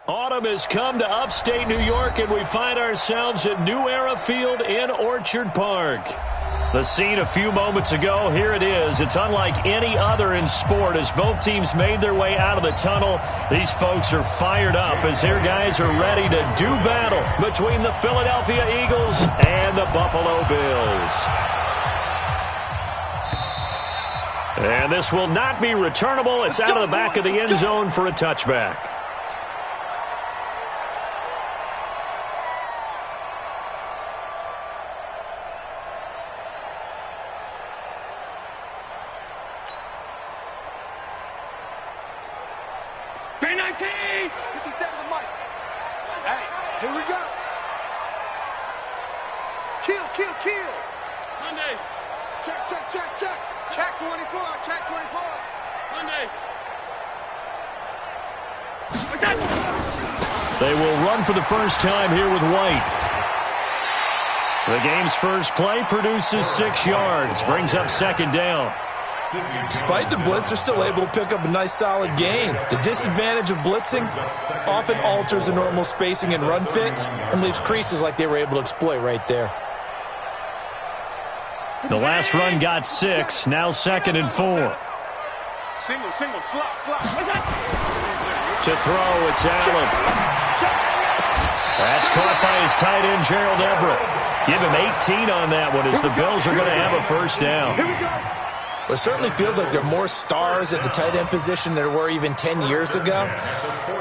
Autumn has come to upstate New York, and we find ourselves at New Era Field in Orchard Park. The scene a few moments ago, here it is. It's unlike any other in sport. As both teams made their way out of the tunnel, these folks are fired up as their guys are ready to do battle between the Philadelphia Eagles and the Buffalo Bills. And this will not be returnable. It's out of the back of the end zone for a touchback. They will run for the first time here with White. The game's first play produces 6 yards, brings up second down. Despite the blitz, they're still able to pick up a nice solid gain. The disadvantage of blitzing often alters the normal spacing and run fits and leaves creases like they were able to exploit right there. The last run got 6, now 2nd and 4. Single, slot. To throw, it's Allen. That's caught by his tight end, Gerald Everett. Give him 18 on that one as the Bills are going to have a first down. Well, it certainly feels like there are more stars at the tight end position than there were even 10 years ago.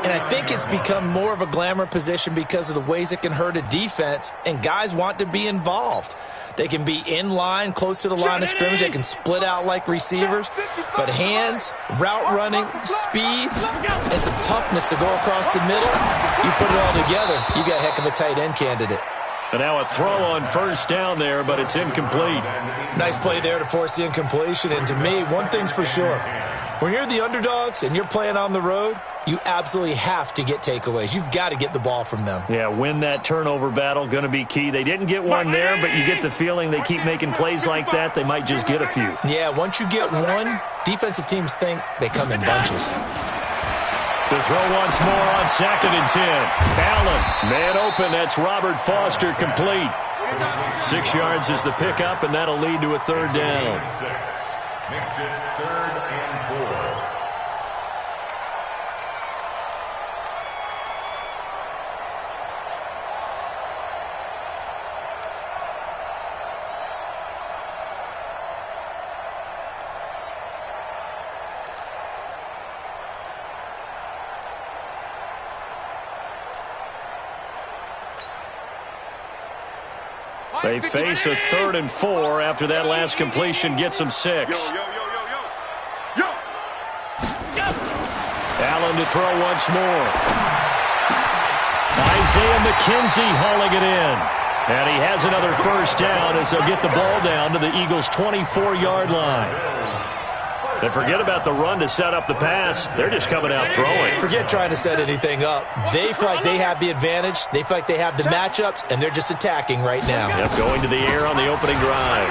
And I think it's become more of a glamour position because of the ways it can hurt a defense, and guys want to be involved. They can be in line, close to the line of scrimmage. They can split out like receivers. But hands, route running, speed, and some toughness to go across the middle, you put it all together, you got a heck of a tight end candidate. And now a throw on first down there, but it's incomplete. Nice play there to force the incompletion. And to me, one thing's for sure. When you're the underdogs and you're playing on the road, you absolutely have to get takeaways. You've got to get the ball from them. Yeah, win that turnover battle, going to be key. They didn't get one there, but you get the feeling they keep making plays like that, they might just get a few. Yeah, once you get one, defensive teams think they come in bunches. To throw once more on 2nd and 10. Allen, man open. That's Robert Foster, complete. 6 yards is the pickup, and that'll lead to a third down. Makes it 3rd and 4. They face a 3rd and 4 after that last completion gets them 6. Allen to throw once more. Isaiah McKenzie hauling it in. And he has another first down as they'll get the ball down to the Eagles' 24-yard line. And forget about the run to set up the pass. They're just coming out throwing. Forget trying to set anything up. They feel like they have the advantage. They feel like they have the matchups, and they're just attacking right now. Yep, going to the air on the opening drive.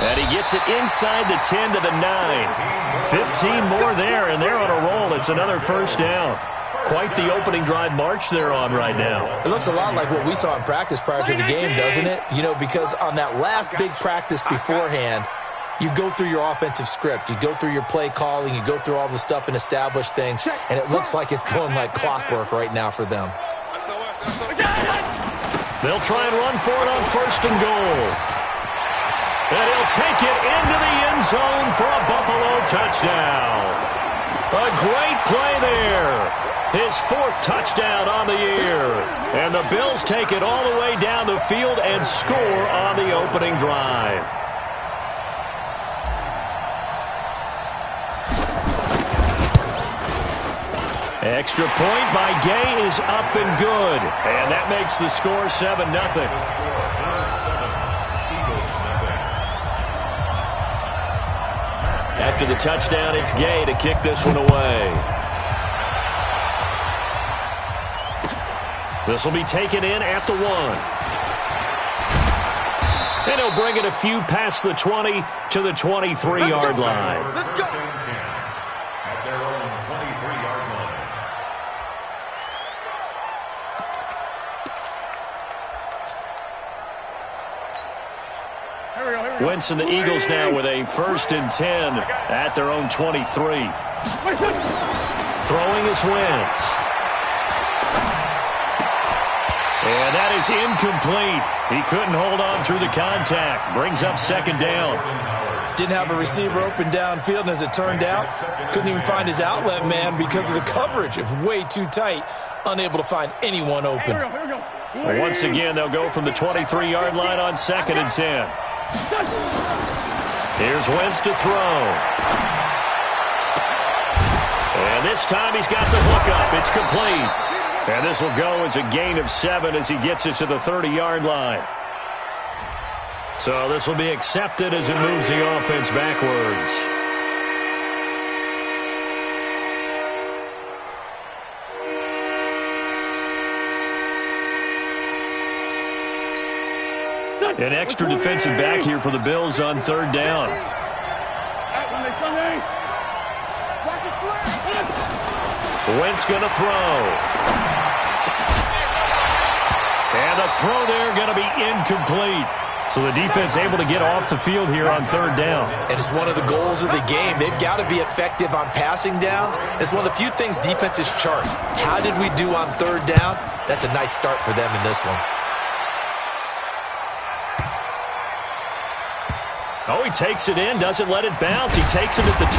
And he gets it inside the 10 to the 9. 15 more there, and they're on a roll. It's another first down. Quite the opening drive march they're on right now. It looks a lot like what we saw in practice prior to the game, doesn't it? You know, because on that last big practice beforehand, you go through your offensive script. You go through your play calling. You go through all the stuff and establish things. And it looks like it's going like clockwork right now for them. They'll try and run for it on 1st and goal. And he'll take it into the end zone for a Buffalo touchdown. A great play there. His 4th touchdown on the year. And the Bills take it all the way down the field and score on the opening drive. Extra point by Gay is up and good. And that makes the score 7-0. After the touchdown, it's Gay to kick this one away. This will be taken in at the 1. And he'll bring it a few past the 20 to the 23-yard line. Let's go. At their own 23-yard line. Wentz and the Eagles now with a 1st and 10 at their own 23. Throwing is Wentz. And that is incomplete. He couldn't hold on through the contact. Brings up 2nd down. Didn't have a receiver open downfield, and as it turned out, couldn't even find his outlet man because of the coverage. It was way too tight, unable to find anyone open. Well, once again, they'll go from the 23-yard line on 2nd and 10. Here's Wentz to throw. And this time he's got the hook up. It's complete. And this will go as a gain of 7 as he gets it to the 30-yard line. So this will be accepted as it moves the offense backwards. An extra defensive back here for the Bills on 3rd down. Wentz going to throw. And the throw there going to be incomplete. So the defense able to get off the field here on 3rd down. And it's one of the goals of the game. They've got to be effective on passing downs. It's one of the few things defenses chart. How did we do on 3rd down? That's a nice start for them in this one. Oh, he takes it in, doesn't let it bounce. He takes it at the 2.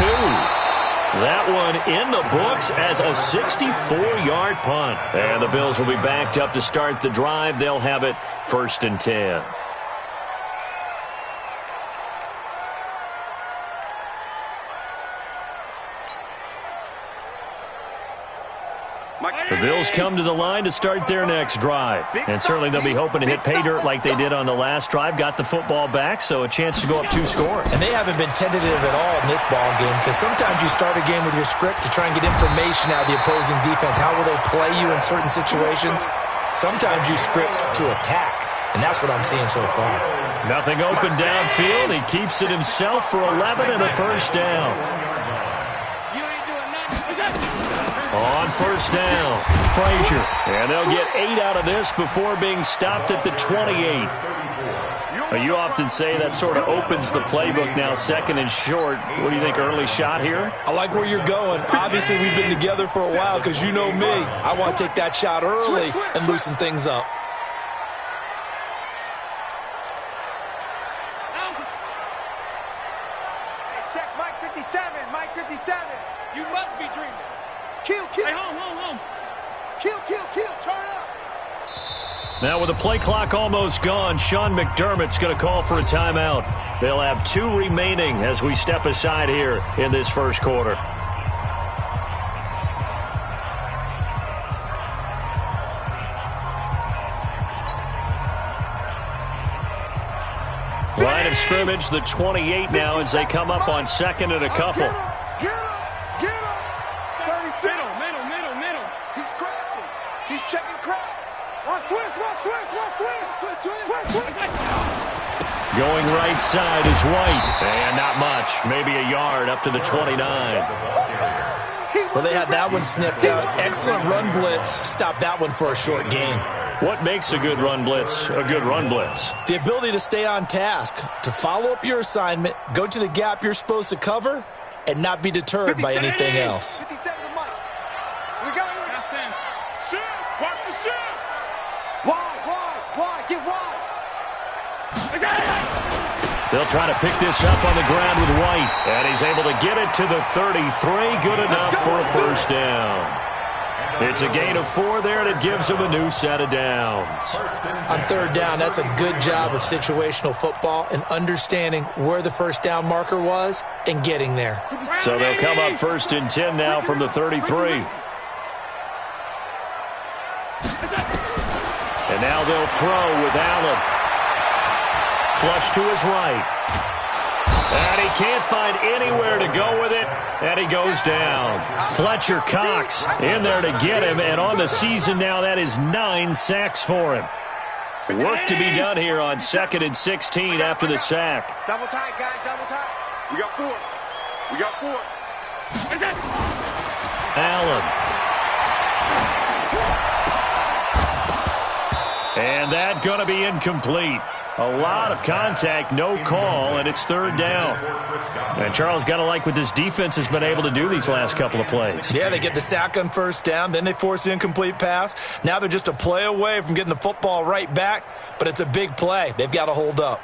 That one in the books as a 64-yard punt. And the Bills will be backed up to start the drive. They'll have it 1st and 10. The Bills come to the line to start their next drive. And certainly they'll be hoping to hit pay dirt like they did on the last drive. Got the football back, so a chance to go up 2 scores. And they haven't been tentative at all in this ball game because sometimes you start a game with your script to try and get information out of the opposing defense. How will they play you in certain situations? Sometimes you script to attack, and that's what I'm seeing so far. Nothing open downfield. He keeps it himself for 11 and a 1st down. On 1st down, Frazier. And they'll get 8 out of this before being stopped at the 28. You often say that sort of opens the playbook now, 2nd and short. What do you think, early shot here? I like where you're going. Obviously, we've been together for a while because you know me. I want to take that shot early and loosen things up. Hey, check Mike 57, Mike 57. You must be dreaming. Kill. Hey, home. Kill, turn up. Now with the play clock almost gone, Sean McDermott's going to call for a timeout. They'll have 2 remaining as we step aside here in this 1st quarter. Line of scrimmage, the 28 now as they come up on 2nd and a couple. Get him. 36. Middle. He's crashing. He's checking crowd. Watch twist. Going right side is White. And not much. Maybe a yard up to the 29. Well, they had that one sniffed out. Excellent run blitz. Stopped that one for a short gain. What makes a good run blitz a good run blitz? The ability to stay on task, to follow up your assignment, go to the gap you're supposed to cover, and not be deterred by anything else. 57 to Mike. We got it. Shift. Watch the shift. Wide. Get wide. They'll try to pick this up on the ground with White. And he's able to get it to the 33. Good enough for a 1st down. It's a gain of 4 there, and it gives them a new set of downs. On 3rd down, that's a good job of situational football and understanding where the 1st down marker was and getting there. So they'll come up 1st and 10 now from the 33. And now they'll throw with Allen. Flush to his right. And he can't find anywhere to go with it, and he goes down. Fletcher Cox in there to get him, and on the season now, that is 9 sacks for him. Work to be done here on 2nd and 16 after the sack. Double tight, guys, double tight. We got 4. Allen. And that going to be incomplete. A lot of contact, no call, and it's third down. And Charles, got to like what this defense has been able to do these last couple of plays. Yeah, they get the sack on first down, then they force the incomplete pass. Now they're just a play away from getting the football right back, but it's a big play. They've got to hold up.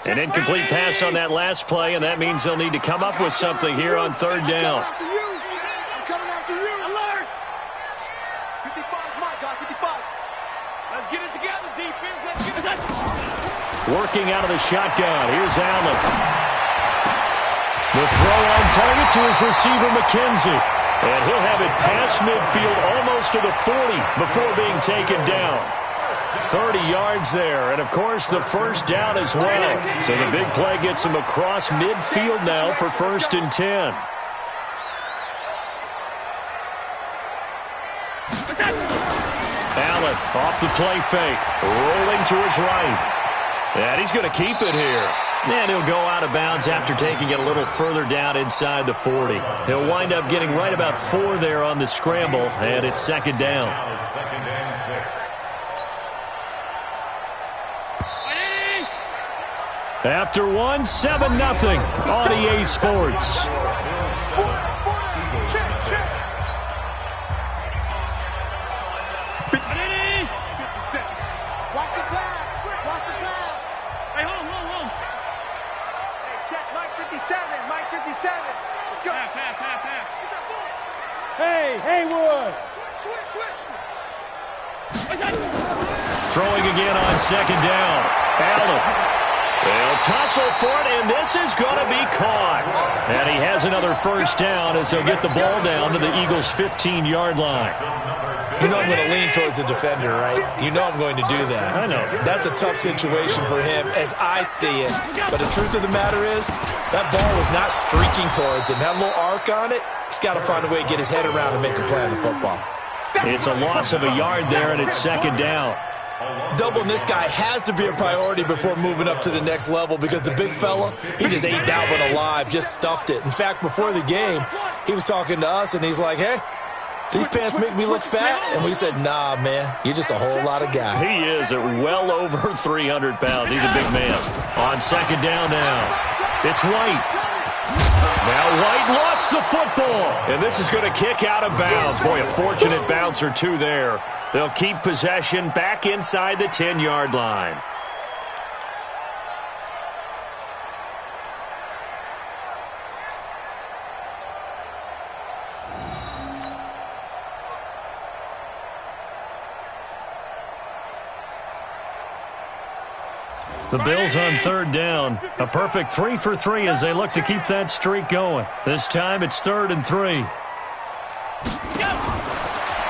An incomplete pass on that last play, and that means they'll need to come up with something here on third down. I'm coming after you. Alert! 55 is my guy, 55. Let's get it together, defense. Let's get it. Working out of the shotgun. Here's Allen. The throw on target to his receiver, McKenzie. And he'll have it past midfield almost to the 40 before being taken down. 30 yards there, and of course the first down as well. So the big play gets him across midfield now for 1st and 10. Allen off the play fake, rolling to his right. And he's going to keep it here. And he'll go out of bounds after taking it a little further down inside the 40. He'll wind up getting right about 4 there on the scramble, and it's 2nd down. Second and 6. After 1, 7-0 on EA Sports. Watch the pass. Watch the pass. Hey, home. Hey, check. Mike 57. Mike 57. Let's go. Pass. Hey, Haywood. Switch. Throwing again on 2nd down. Allen. They'll tussle for it, and this is going to be caught. And he has another first down as he'll get the ball down to the Eagles' 15-yard line. You know I'm going to lean towards the defender, right? You know I'm going to do that. I know. That's a tough situation for him as I see it. But the truth of the matter is, that ball was not streaking towards him. Had a little arc on it. He's got to find a way to get his head around and make a play on the football. It's a loss of a yard there, and it's 2nd down. Doubling this guy has to be a priority before moving up to the next level because the big fella, he just ate that one alive, just stuffed it. In fact, before the game, he was talking to us, and he's like, hey, these pants make me look fat. And we said, nah, man, you're just a whole lot of guy. He is at well over 300 pounds. He's a big man. On 2nd down now, it's White. Now White lost the football, and this is going to kick out of bounds. Boy, a fortunate bounce or two there. They'll keep possession back inside the 10-yard line. The Bills on 3rd down. A perfect 3 for 3 as they look to keep that streak going. This time it's 3rd and 3.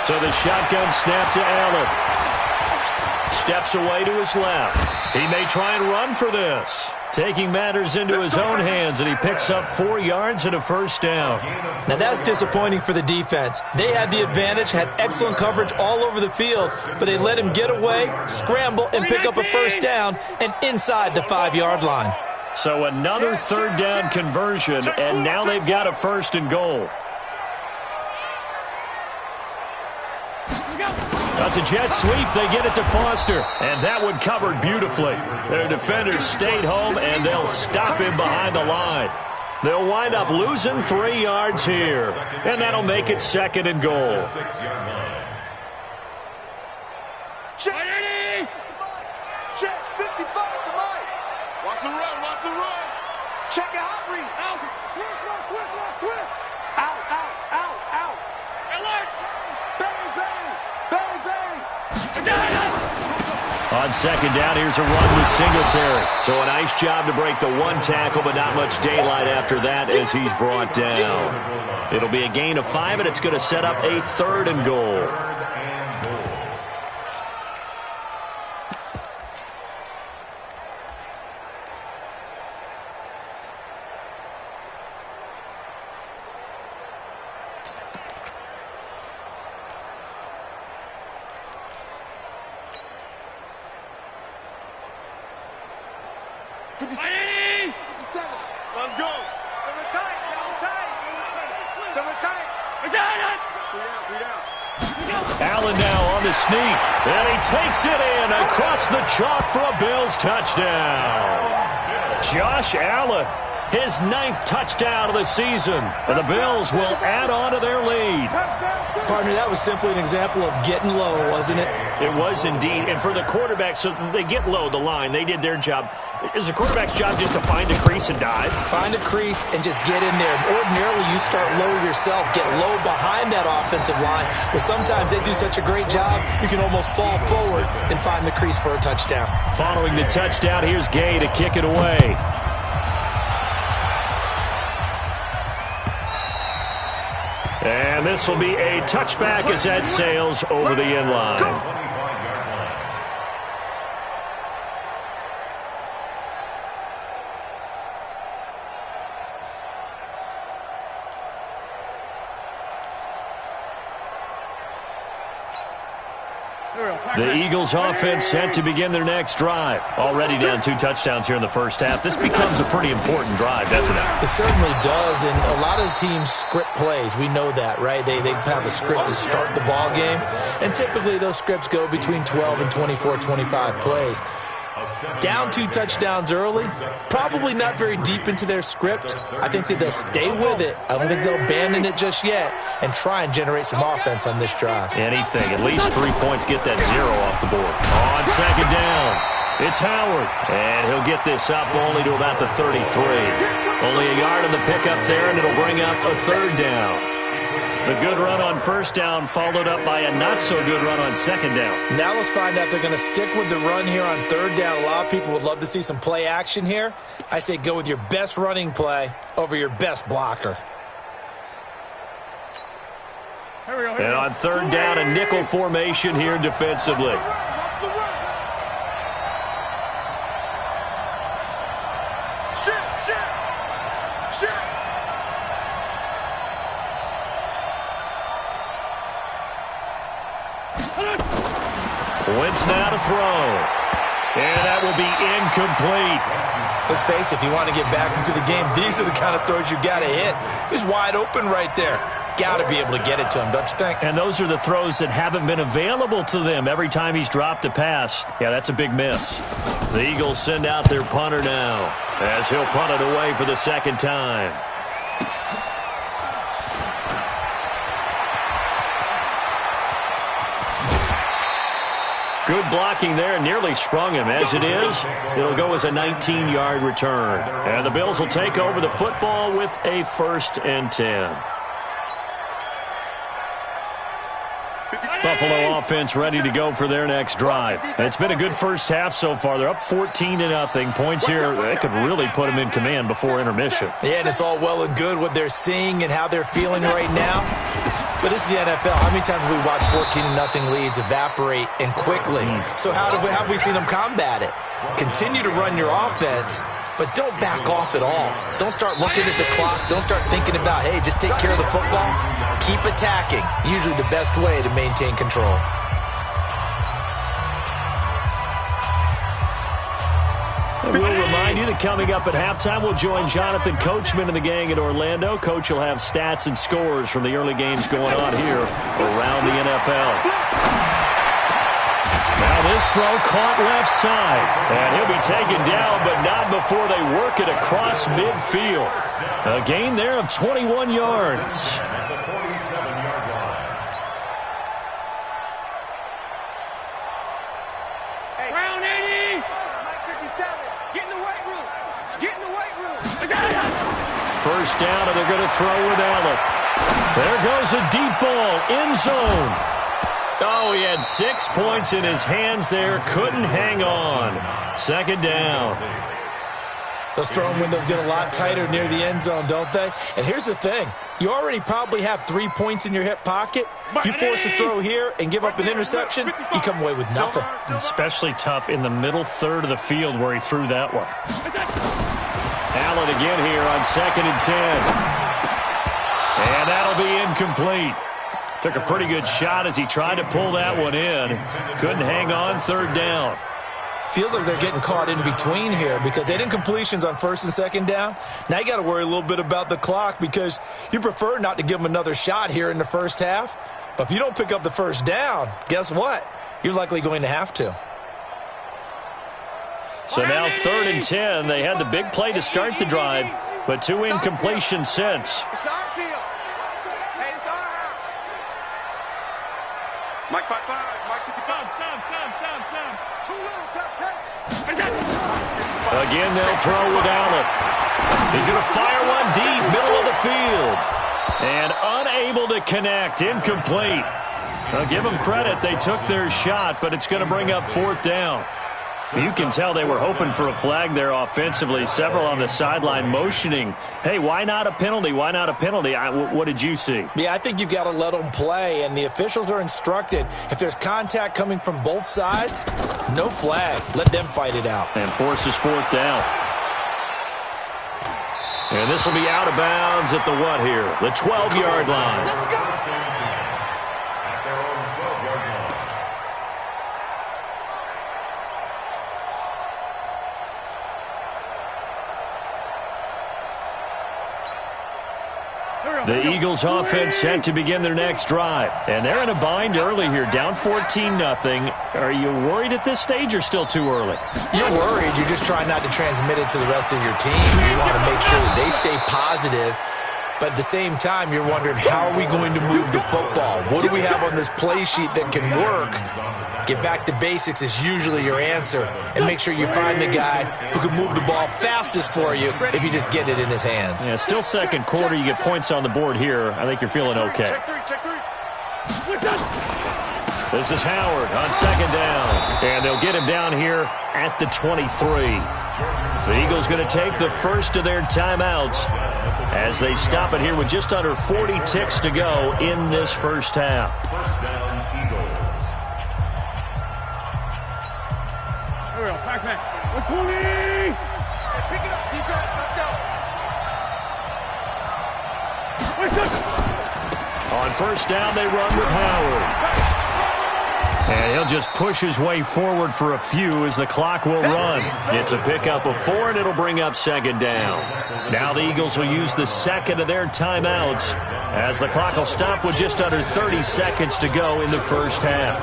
So the shotgun snap to Allen. Steps away to his left. He may try and run for this. Taking matters into his own hands, and he picks up 4 yards and a first down. Now that's disappointing for the defense. They had the advantage, had excellent coverage all over the field, but they let him get away, scramble, and pick up a first down, and inside the 5-yard line. So another 3rd down conversion, and now they've got a 1st and goal. That's a jet sweep. They get it to Foster. And that one covered beautifully. Their defenders stayed home, and they'll stop him behind the line. They'll wind up losing 3 yards here. And that'll make it 2nd and goal. Check 55 to Mike. Watch the run. Check it out, read. Out. Switch. Out. Alert. Bang. On 2nd down, here's a run with Singletary. So a nice job to break the 1 tackle, but not much daylight after that as he's brought down. It'll be a gain of 5, and it's going to set up a 3rd and goal. Let's go. Double tight. Read out. Allen now on the sneak, and he takes it in across the chalk for a Bills touchdown. Josh Allen, his 9th touchdown of the season, and the Bills will add on to their lead. Partner, that was simply an example of getting low, wasn't it? It was indeed, and for the quarterback, so they get low the line. They did their job. Is the quarterback's job just to find a crease and dive? Find a crease and just get in there. Ordinarily, you start low yourself, get low behind that offensive line, but sometimes they do such a great job, you can almost fall forward and find the crease for a touchdown. Following the touchdown, here's Gay to kick it away. And this will be a touchback as that sails over the end line. The Eagles offense set to begin their next drive. Already down 2 touchdowns here in the first half. This becomes a pretty important drive, doesn't it? It certainly does, and a lot of teams script plays. We know that, right? They have a script to start the ball game, and typically those scripts go between 12 and 24, 25 plays. Down 2 touchdowns early, probably not very deep into their script. I think that they'll stay with it. I don't think they'll abandon it just yet and try and generate some offense on this drive. Anything. At least 3 points, get that 0 off the board. On second down, it's Howard. And he'll get this up only to about the 33. Only a yard on the pickup there, and it'll bring up a 3rd down. The good run on first down followed up by a not-so-good run on second down. Now let's find out if they're going to stick with the run here on 3rd down. A lot of people would love to see some play action here. I say go with your best running play over your best blocker. And on 3rd down, a nickel formation here defensively. Wentz now to throw. And that will be incomplete. Let's face it, if you want to get back into the game, these are the kind of throws you got to hit. He's wide open right there. Got to be able to get it to him, don't you think? And those are the throws that haven't been available to them every time he's dropped a pass. Yeah, that's a big miss. The Eagles send out their punter now as he'll punt it away for the 2nd time. Good blocking there, nearly sprung him. As it is, it'll go as a 19-yard return. And the Bills will take over the football with a 1st and 10. Buffalo offense ready to go for their next drive. It's been a good first half so far. They're up 14-0. Points here, they could really put them in command before intermission. Yeah, and it's all well and good what they're seeing and how they're feeling right now. But this is the NFL. How many times have we watched 14-0 leads evaporate and quickly? So how have we seen them combat it? Continue to run your offense, but don't back off at all. Don't start looking at the clock. Don't start thinking about, hey, just take care of the football. Keep attacking. Usually the best way to maintain control. And we'll remind you that coming up at halftime, we'll join Jonathan Coachman and the gang in Orlando. Coach will have stats and scores from the early games going on here around the NFL. Now this throw caught left side. And he'll be taken down, but not before they work it across midfield. A gain there of 21 yards. First down, and they're going to throw with Allen. There goes a deep ball, end zone. Oh, he had 6 points in his hands there. Couldn't hang on. 2nd down. Those throwing windows get a lot tighter near the end zone, don't they? And here's the thing. You already probably have 3 points in your hip pocket. You force a throw here and give up an interception, you come away with nothing. Especially tough in the middle third of the field where he threw that one. Allen again here on 2nd and 10. And that'll be incomplete. Took a pretty good shot as he tried to pull that one in. Couldn't hang on. 3rd down. Feels like they're getting caught in between here because they didn't completions on 1st and 2nd down. Now you got to worry a little bit about the clock because you prefer not to give them another shot here in the first half. But if you don't pick up the first down, guess what? You're likely going to have to. So now 3rd and 10. They had the big play to start the drive, but 2 incompletions since. It's our field. Hey, it's our house. Mike 5-5, Mike 55. Stop. Too little, Captain. Again, they'll throw with Allen. He's going to fire one deep, middle of the field. And unable to connect, incomplete. I'll give them credit. They took their shot, but it's going to bring up 4th down. You can tell they were hoping for a flag there offensively. Several on the sideline motioning, hey, why not a penalty? Why not a penalty? What did you see? Yeah, I think you've got to let them play, and the officials are instructed, if there's contact coming from both sides, no flag. Let them fight it out. And forces 4th down. And this will be out of bounds at the what here? The 12-yard line. Let's go. The Eagles offense set to begin their next drive. And they're in a bind early here, down 14-0. Are you worried at this stage or still too early? You're worried. You're just trying not to transmit it to the rest of your team. You want to make sure that they stay positive. But at the same time, you're wondering, how are we going to move the football? What do we have on this play sheet that can work? Get back to basics is usually your answer. And make sure you find the guy who can move the ball fastest for you if you just get it in his hands. Yeah, still second quarter. You get points on the board here. I think you're feeling okay. Check three. This is Howard on 2nd down. And they'll get him down here at the 23. The Eagles going to take the first of their timeouts as they stop it here with just under 40 ticks to go in this first half. First down, Eagles. Here we go, back. 120. Hey, pick it up, defense. Let's go. On first down, they run with Howard. And he'll just push his way forward for a few as the clock will run. It's a pickup of 4, and it'll bring up 2nd down. Now the Eagles will use the second of their timeouts as the clock will stop with just under 30 seconds to go in the first half.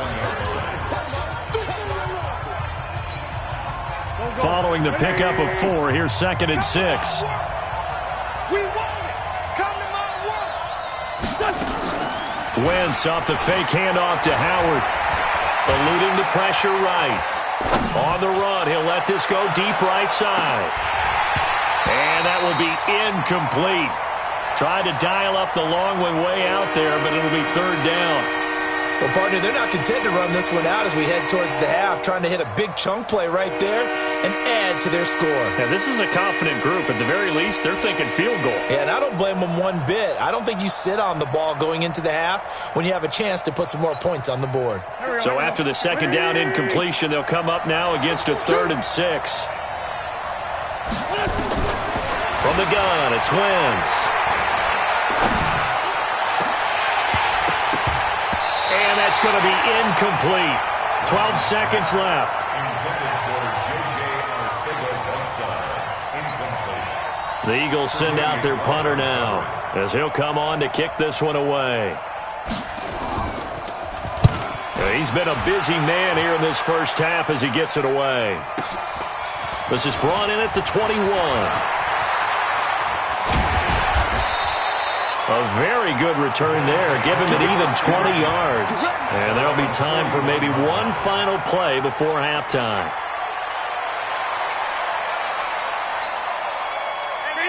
Following the pickup of 4, here's 2nd and 6. We want it. Come to my world. Wentz off the fake handoff to Howard. Eluding the pressure right. On the run, he'll let this go deep right side. And that will be incomplete. Tried to dial up the long way out there, but it'll be 3rd down. Well, partner, they're not content to run this one out as we head towards the half, trying to hit a big chunk play right there and add to their score. Now, this is a confident group. At the very least, they're thinking field goal. Yeah, and I don't blame them one bit. I don't think you sit on the ball going into the half when you have a chance to put some more points on the board. So after the 2nd down incompletion, they'll come up now against a 3rd and 6. From the gun, it's Wentz. And that's going to be incomplete. 12 seconds left. The Eagles send out their punter now as he'll come on to kick this one away. He's been a busy man here in this first half as he gets it away. This is brought in at the 21. A very good return there. Give him an even 20 yards. And there'll be time for maybe one final play before halftime.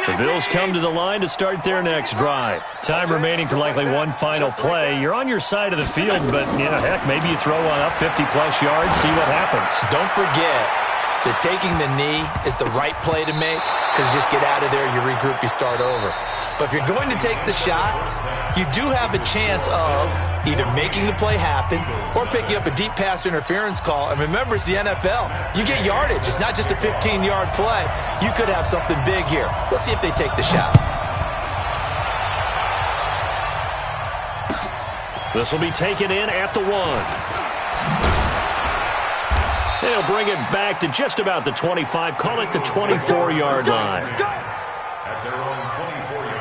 The Bills come to the line to start their next drive. Time remaining for likely one final play. You're on your side of the field, but, heck, maybe you throw one up 50-plus yards, see what happens. Don't forget that taking the knee is the right play to make because you just get out of there, you regroup, you start over. But if you're going to take the shot, you do have a chance of either making the play happen or picking up a deep pass interference call. And remember, it's the NFL. You get yardage. It's not just a 15-yard play. You could have something big here. Let's see if they take the shot. This will be taken in at the 1. They'll bring it back to just about the 25. Call it the 24-yard line. At their own 24-yard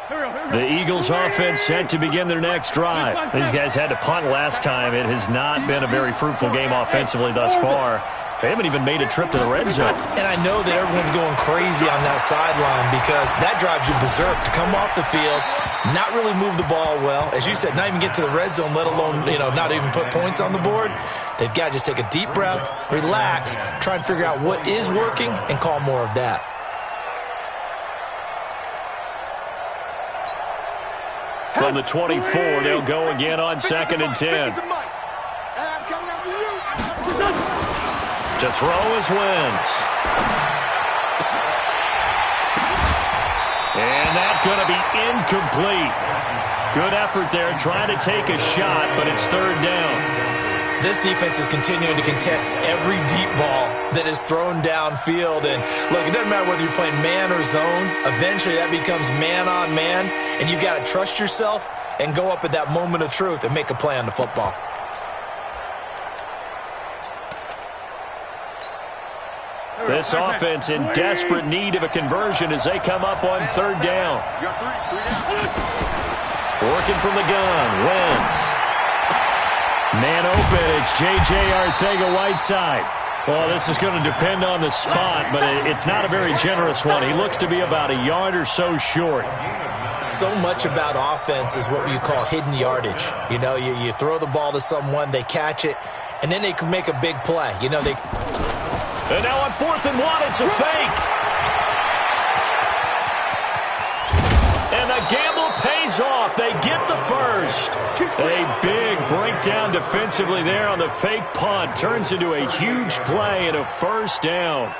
The Eagles offense set to begin their next drive. These guys had to punt last time. It has not been a very fruitful game offensively thus far. They haven't even made a trip to the red zone. And I know that everyone's going crazy on that sideline because that drives you berserk to come off the field, not really move the ball well. As you said, not even get to the red zone, let alone, not even put points on the board. They've got to just take a deep breath, relax, try and figure out what is working and call more of that. From the 24, they'll go again on 2nd and 10. To throw is Wentz. And that's going to be incomplete. Good effort there, trying to take a shot, but it's 3rd down. This defense is continuing to contest every deep ball that is thrown downfield. And, look, it doesn't matter whether you're playing man or zone. Eventually, that becomes man on man, and you got to trust yourself and go up at that moment of truth and make a play on the football. This offense in desperate need of a conversion as they come up on 3rd down. Working from the gun, Wentz. Man open, it's J.J. Arcega-Whiteside. Well, this is going to depend on the spot, but it's not a very generous one. He looks to be about a yard or so short. So much about offense is what you call hidden yardage. You throw the ball to someone, they catch it, and then they can make a big play. And now on 4th and 1, it's a fake. And the gamble pays off. They get the first. A big breakdown defensively there on the fake punt. Turns into a huge play and a 1st down.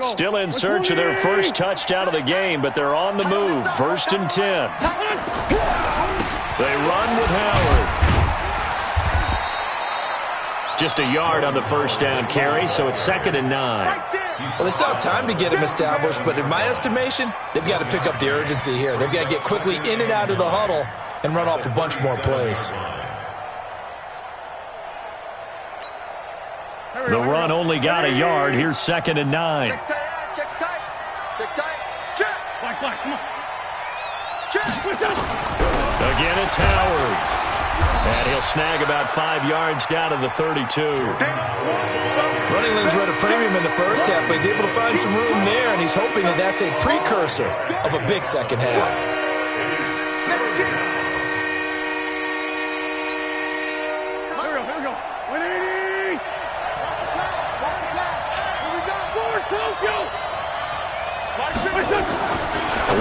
Still in search of their first touchdown of the game, but they're on the move. 1st and 10. They run with Howard. Just a yard on the 1st down carry, so it's 2nd and 9. Well, they still have time to get him established, but in my estimation, they've got to pick up the urgency here. They've got to get quickly in and out of the huddle and run off a bunch more plays. The run only got a yard. Here's 2nd and 9. Check tight. Check. Black, come on. Check. Again, it's Howard. And he'll snag about 5 yards down to the 32. Running lanes were at a premium in the first half, but he's able to find some room there, and he's hoping that that's a precursor of a big second half. Here we go. 180.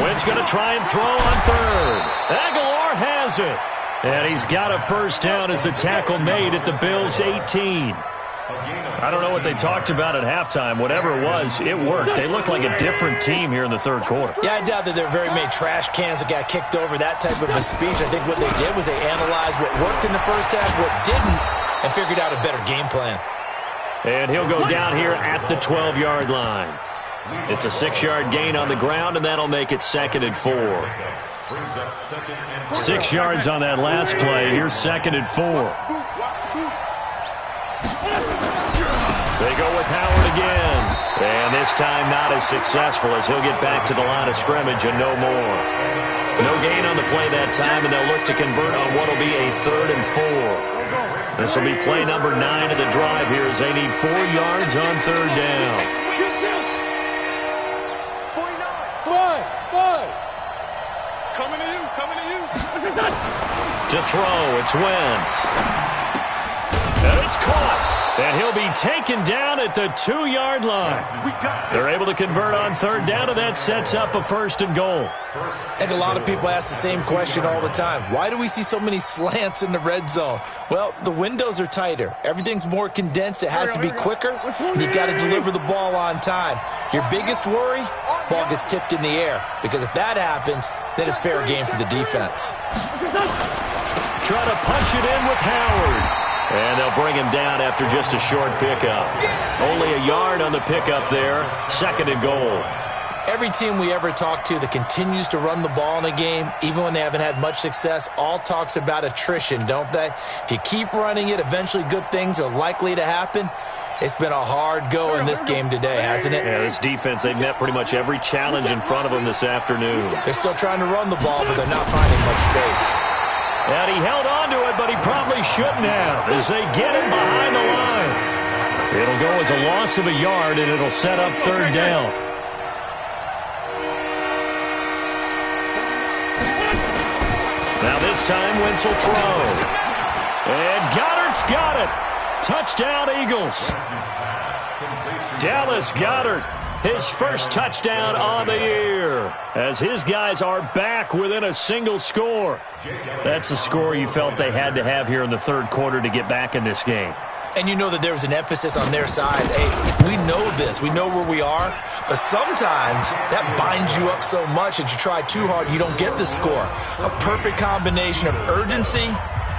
Wentz going to try and throw on 3rd. Aguilar has it. And he's got a 1st down as the tackle made at the Bills' 18. I don't know what they talked about at halftime. Whatever it was, it worked. They look like a different team here in the 3rd quarter. Yeah, I doubt that there are very many trash cans that got kicked over, that type of a speech. I think what they did was they analyzed what worked in the first half, what didn't, and figured out a better game plan. And he'll go down here at the 12-yard line. It's a 6-yard gain on the ground, and that'll make it 2nd and 4. 6 yards on that last play. Here's 2nd and 4. They go with Howard again. And this time not as successful as he'll get back to the line of scrimmage and no more. No gain on the play that time, and they'll look to convert on what will be a 3rd and 4. This will be play number 9 of the drive here as they need 4 yards on 3rd down. To throw, it's Wentz. And it's caught. And he'll be taken down at the 2-yard line. They're able to convert on 3rd down, and that sets up a 1st and goal. I think a lot of people ask the same question all the time. Why do we see so many slants in the red zone? Well, the windows are tighter. Everything's more condensed. It has to be quicker, and you've got to deliver the ball on time. Your biggest worry, ball gets tipped in the air, because if that happens, then it's fair game for the defense. Try to punch it in with Howard. And they'll bring him down after just a short pickup. Only a yard on the pickup there. 2nd and goal. Every team we ever talk to that continues to run the ball in a game, even when they haven't had much success, all talks about attrition, don't they? If you keep running it, eventually good things are likely to happen. It's been a hard go in this game today, hasn't it? Yeah, this defense, they've met pretty much every challenge in front of them this afternoon. They're still trying to run the ball, but they're not finding much space. And he held on to it, but he probably shouldn't have as they get him behind the line. It'll go as a loss of a yard, and it'll set up third down. Now this time, Wentz will throw. And Goddard's got it. Touchdown, Eagles. Dallas Goedert, his first touchdown on the year, as his guys are back within a single score. That's a score you felt they had to have here in the third quarter to get back in this game. And you know that there was an emphasis on their side. Hey, we know this. We know where we are. But sometimes that binds you up so much that you try too hard, you don't get the score. A perfect combination of urgency,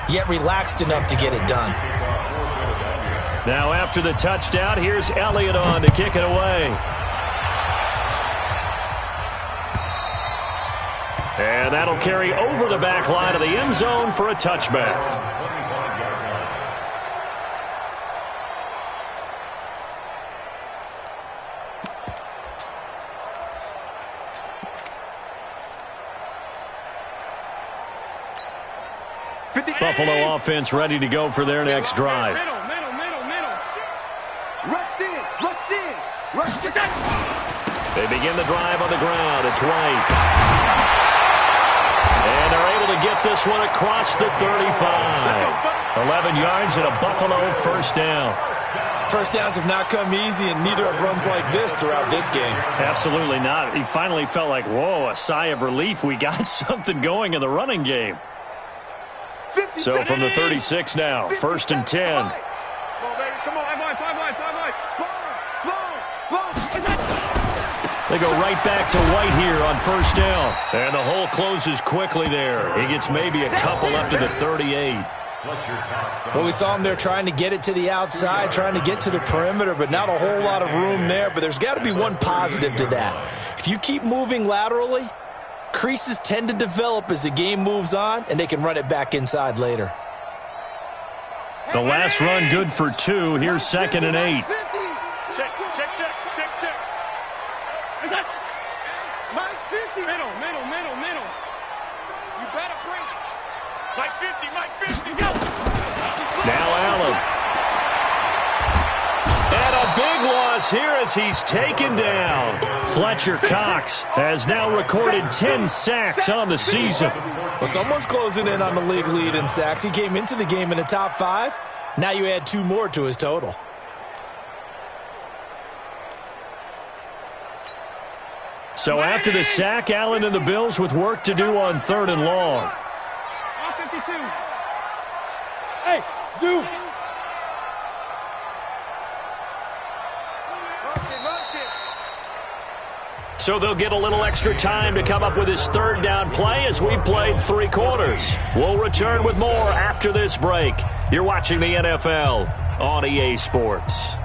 yet relaxed enough to get it done. Now after the touchdown, here's Elliott on to kick it away. And that'll carry over the back line of the end zone for a touchback. Buffalo offense ready to go for their next drive. They begin the drive on the ground. It's White. And they're able to get this one across the 35. 11 yards and a Buffalo first down. First downs have not come easy, and neither have runs like this throughout this game. Absolutely not. He finally felt like, whoa, a sigh of relief. We got something going in the running game. So from the 36 now, first and 10. They go right back to White here on first down. And the hole closes quickly there. He gets maybe a couple up to the 38. Well, we saw him there trying to get it to the outside, trying to get to the perimeter, but not a whole lot of room there. But there's got to be one positive to that. If you keep moving laterally, creases tend to develop as the game moves on, and they can run it back inside later. The last run good for 2. Here's second and 8. Check. Mike's 50. Middle. You better bring it. Mike 50, go. Now Allen. And a big loss here as he's taken down. Fletcher Cox has now recorded 10 sacks on the season. Well, someone's closing in on the league lead in sacks. He came into the game in the top 5. Now you add 2 more to his total. So after the sack, Allen and the Bills with work to do on third and long. 52. Hey, Zoo. So they'll get a little extra time to come up with his third down play as we've played 3 quarters. We'll return with more after this break. You're watching the NFL on EA Sports.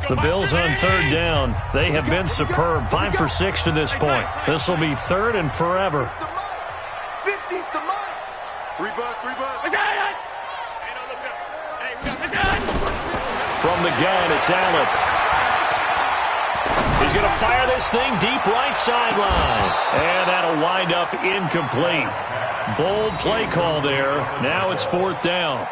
The Bills on third down. They have been superb. 5 for 6 to this point. This will be third and forever. 50's the mark. 3 bucks. From the gun, it's Allen. He's going to fire this thing deep right sideline. And that'll wind up incomplete. Bold play call there. Now it's fourth down.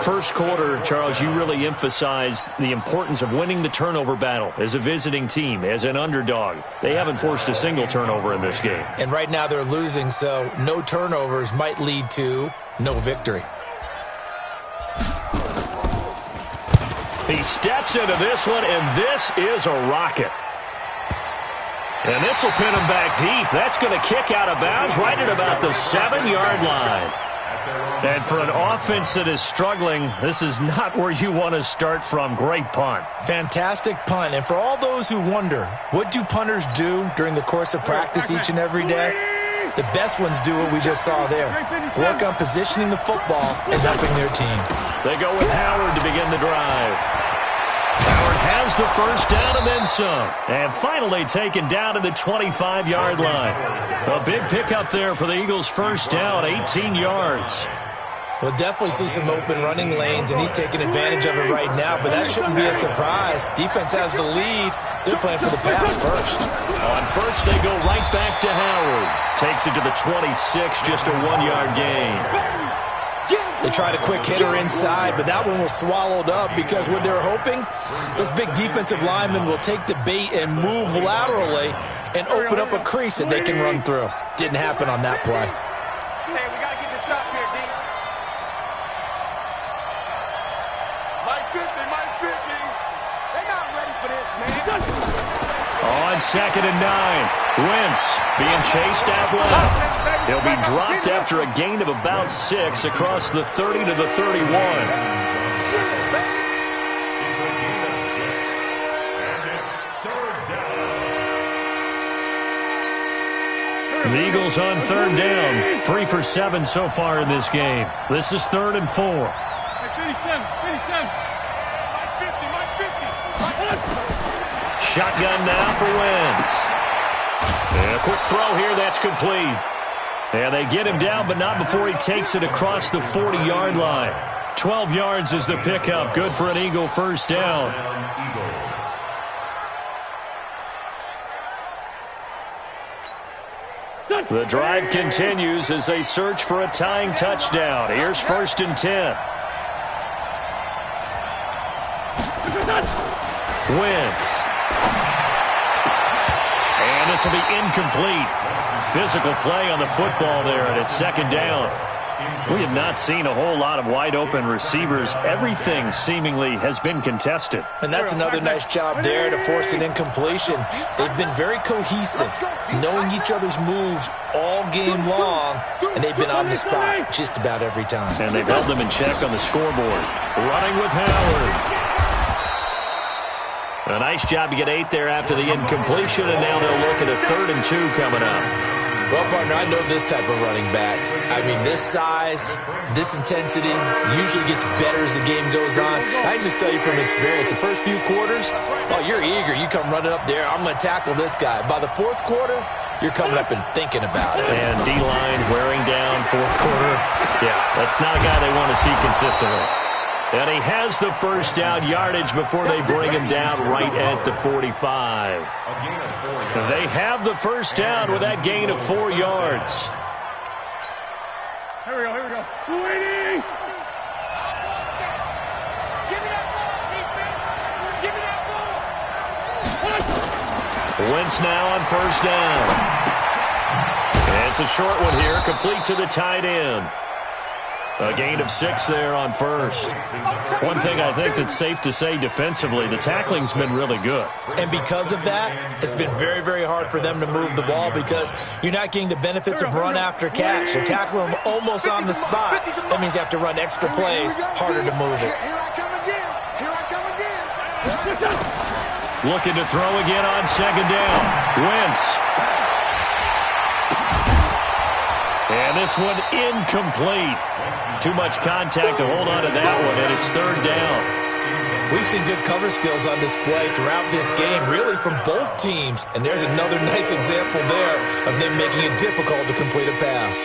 First quarter, Charles, you really emphasized the importance of winning the turnover battle as a visiting team, as an underdog. They haven't forced a single turnover in this game. And right now they're losing, so no turnovers might lead to no victory. He steps into this one, and this is a rocket. And this will pin him back deep. That's going to kick out of bounds right at about the 7-yard line. And for an offense that is struggling, this is not where you want to start from. Great punt. Fantastic punt. And for all those who wonder, what do punters do during the course of practice each and every day? The best ones do what we just saw there. Work on positioning the football and helping their team. They go with Howard to begin the drive. Howard has the first down and then some. And finally taken down to the 25-yard line. A big pickup there for the Eagles' first down, 18 yards. We'll definitely see some open running lanes, and he's taking advantage of it right now, but that shouldn't be a surprise. Defense has the lead. They're playing for the pass first. On first, they go right back to Howard. Takes it to the 26, just a 1-yard gain. They tried a quick hitter inside, but that one was swallowed up because what they're hoping, those big defensive linemen will take the bait and move laterally and open up a crease that they can run through. Didn't happen on that play. Hey, we got to get the stop here, D. Mike 50. They're not ready for this, man. On 2nd and 9, Wentz being chased out left. He'll be dropped after a gain of about 6 across the 30 to the 31. The Eagles on 3rd down, 3 for 7 so far in this game. This is 3rd and 4. Shotgun now for Wentz. And a quick throw here, that's complete. And they get him down, but not before he takes it across the 40-yard line. 12 yards is the pickup. Good for an Eagle first down. The drive continues as they search for a tying touchdown. Here's 1st and 10. Wentz. And this will be incomplete. Physical play on the football there, and it's 2nd down. We have not seen a whole lot of wide-open receivers. Everything seemingly has been contested. And that's another nice job there to force an incompletion. They've been very cohesive, knowing each other's moves all game long, and they've been on the spot just about every time. And they've held them in check on the scoreboard. Running with Howard. A nice job to get 8 there after the incompletion, and now they'll look at a 3rd and 2 coming up. Well, partner, I know this type of running back. I mean, this size, this intensity usually gets better as the game goes on. I can just tell you from experience, the first few quarters, oh, you're eager. You come running up there, I'm going to tackle this guy. By the 4th quarter, you're coming up and thinking about it. And D-line wearing down 4th quarter. Yeah, that's not a guy they want to see consistently. And he has the first down yardage before they bring him down right at the 45. They have the first down with that gain of 4 yards. Here we go. 280. Give me that ball, defense. Give me that ball. Wentz now on first down. And it's a short one here, complete to the tight end. A gain of 6 there on first. One thing I think that's safe to say defensively, the tackling's been really good. And because of that, it's been very, very hard for them to move the ball because you're not getting the benefits of run after catch. They're tackling them almost on the spot. That means you have to run extra plays, harder to move it. Here I come again. Looking to throw again on 2nd down. Wentz. And this one incomplete. Too much contact to hold on to that one, and it's 3rd down. We've seen good cover skills on display throughout this game, really from both teams. And there's another nice example there of them making it difficult to complete a pass.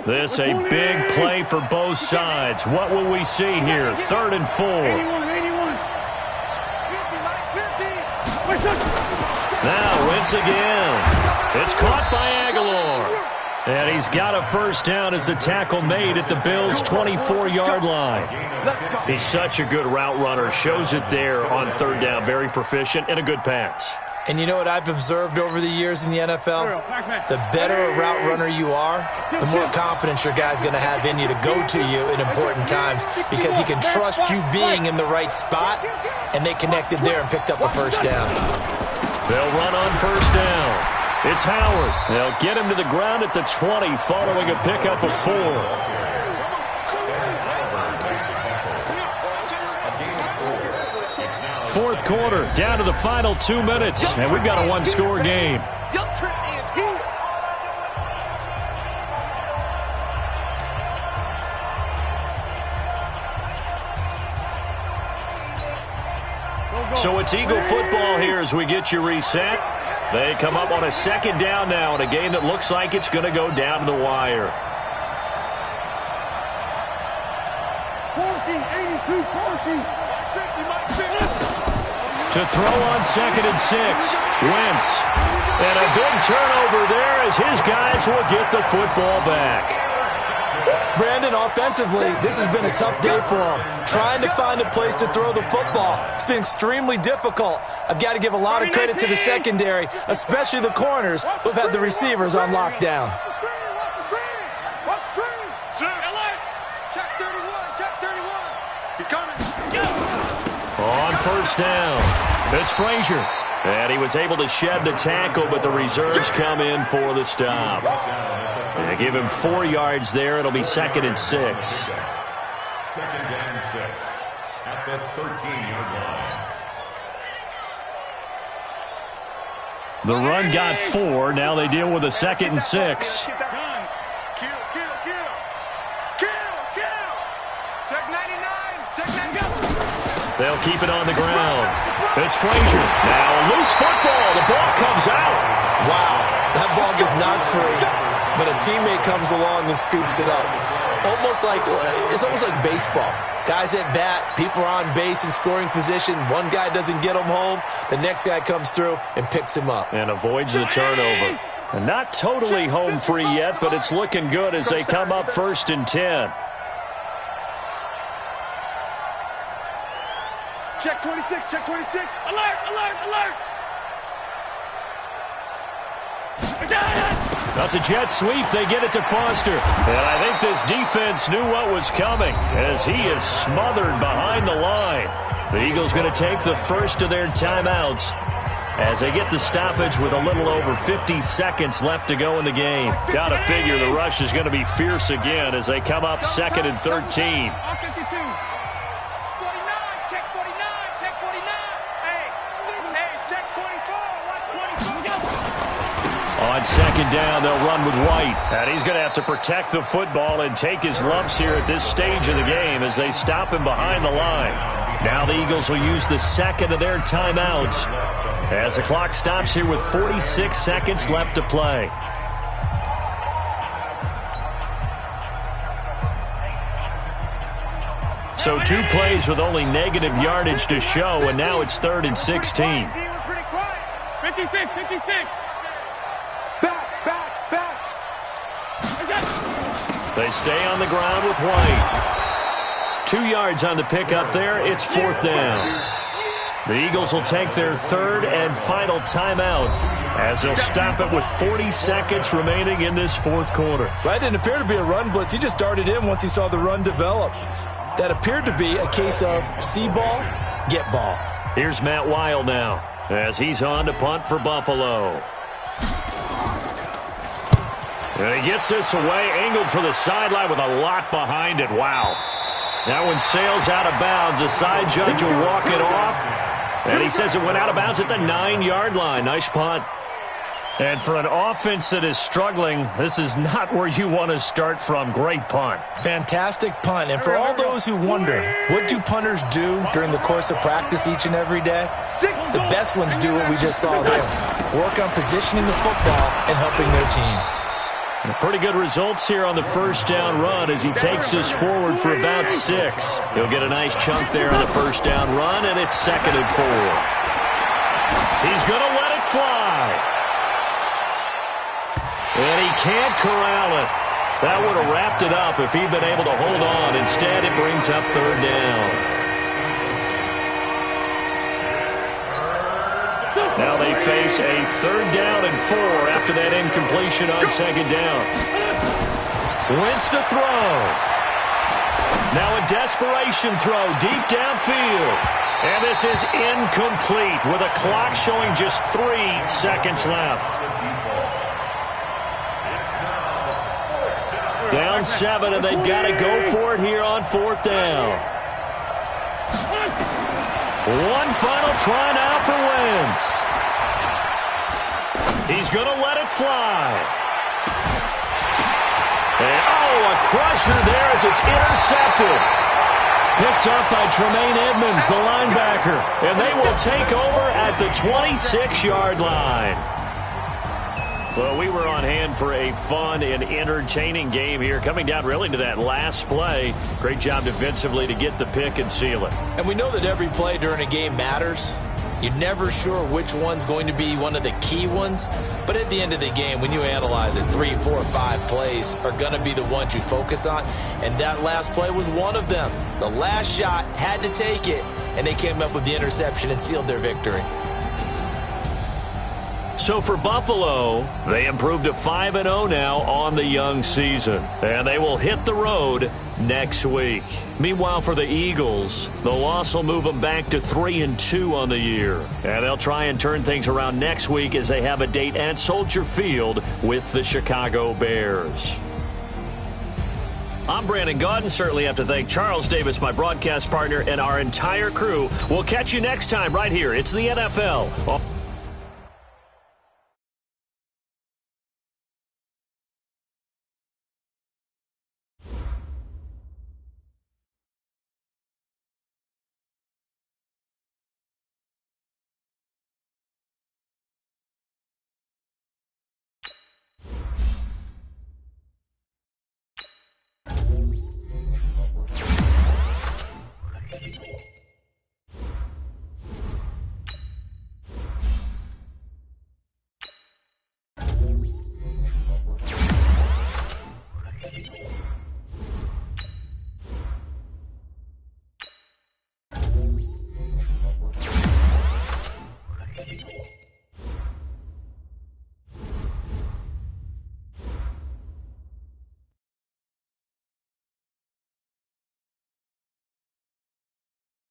This a big play for both sides. What will we see here? 3rd and 4. 81. Now Wentz again. It's caught by Aguilar. And he's got a first down as the tackle made at the Bills' 24-yard line. He's such a good route runner. Shows it there on 3rd down. Very proficient and a good pass. And you know what I've observed over the years in the NFL? The better a route runner you are, the more confidence your guy's going to have in you to go to you in important times because he can trust you being in the right spot, and they connected there and picked up the first down. They'll run on first down. It's Howard. They'll get him to the ground at the 20 following a pickup of 4. Fourth quarter, down to the final 2 minutes, and we've got a one-score game. So it's Eagle football here as we get you reset. They come up on a second down now in a game that looks like it's going to go down to the wire. 82-40. To throw on 2nd and 6. Wentz. And a big turnover there as his guys will get the football back. Brandon, offensively, this has been a tough day for him. Trying to find a place to throw the football. It's been extremely difficult. I've got to give a lot of credit to the secondary, especially the corners who've had the receivers on lockdown. Watch the screen. Check 31. Check 31. He's coming. On first down, it's Frazier. And he was able to shed the tackle, but the reserves come in for the stop. They give him 4 yards there. It'll be 2nd and 6. 2nd and 6 at the 13-yard line. The run got 4. Now they deal with a 2nd and 6. Kill. Check 99. Check 99. They'll keep it on the ground. It's Frazier. Now a loose football. The ball comes out. Wow, that ball gets knocked free, but a teammate comes along and scoops it up. It's almost like baseball. Guys at bat, people are on base in scoring position. One guy doesn't get him home. The next guy comes through and picks him up. And avoids the turnover. And not totally home free yet, but it's looking good as they come up 1st and 10. Check 26. Check 26. Alert. That's a jet sweep. They get it to Foster. And I think this defense knew what was coming as he is smothered behind the line. The Eagles going to take the first of their timeouts as they get the stoppage with a little over 50 seconds left to go in the game. Got to figure the rush is going to be fierce again as they come up 2nd and 13. On 2nd down, they'll run with White. And he's going to have to protect the football and take his lumps here at this stage of the game as they stop him behind the line. Now the Eagles will use the 2nd of their timeouts as the clock stops here with 46 seconds left to play. So 2 plays with only negative yardage to show, and now it's 3rd and 16. 56. Back. They stay on the ground with White. 2 yards on the pickup there. It's 4th down. The Eagles will take their 3rd and final timeout as they'll stop it with 40 seconds remaining in this 4th quarter. That didn't appear to be a run blitz. He just darted in once he saw the run develop. That appeared to be a case of see ball, get ball. Here's Matt Weil now as he's on to punt for Buffalo. And he gets this away, angled for the sideline with a lot behind it. Wow. That one sails out of bounds. The side judge will walk it off. And he says it went out of bounds at the 9-yard line. Nice punt. And for an offense that is struggling, this is not where you want to start from. Great punt. Fantastic punt. And for all those who wonder, what do punters do during the course of practice each and every day? The best ones do what we just saw there. Work on positioning the football and helping their team. Pretty good results here on the 1st down run as he takes this forward for about 6. He'll get a nice chunk there on the 1st down run, and it's 2nd and 4. He's going to let it fly. And he can't corral it. That would have wrapped it up if he'd been able to hold on. Instead, it brings up 3rd down. Now they face a 3rd down and 4 after that incompletion on 2nd down. Wentz to throw. Now a desperation throw deep downfield. And this is incomplete with a clock showing just 3 seconds left. Down 7, and they've got to go for it here on 4th down. One final try now for Wentz. He's going to let it fly. And, a crusher there as it's intercepted. Picked up by Tremaine Edmonds, the linebacker. And they will take over at the 26-yard line. Well, we were on hand for a fun and entertaining game here, coming down really to that last play. Great job defensively to get the pick and seal it. And we know that every play during a game matters. You're never sure which one's going to be one of the key ones. But at the end of the game, when you analyze it, 3, 4, 5 plays are going to be the ones you focus on. And that last play was one of them. The last shot had to take it, and they came up with the interception and sealed their victory. So for Buffalo, they improved to 5-0 now on the young season. And they will hit the road next week. Meanwhile, for the Eagles, the loss will move them back to 3-2 on the year. And they'll try and turn things around next week as they have a date at Soldier Field with the Chicago Bears. I'm Brandon Gaudin. Certainly have to thank Charles Davis, my broadcast partner, and our entire crew. We'll catch you next time right here. It's the NFL.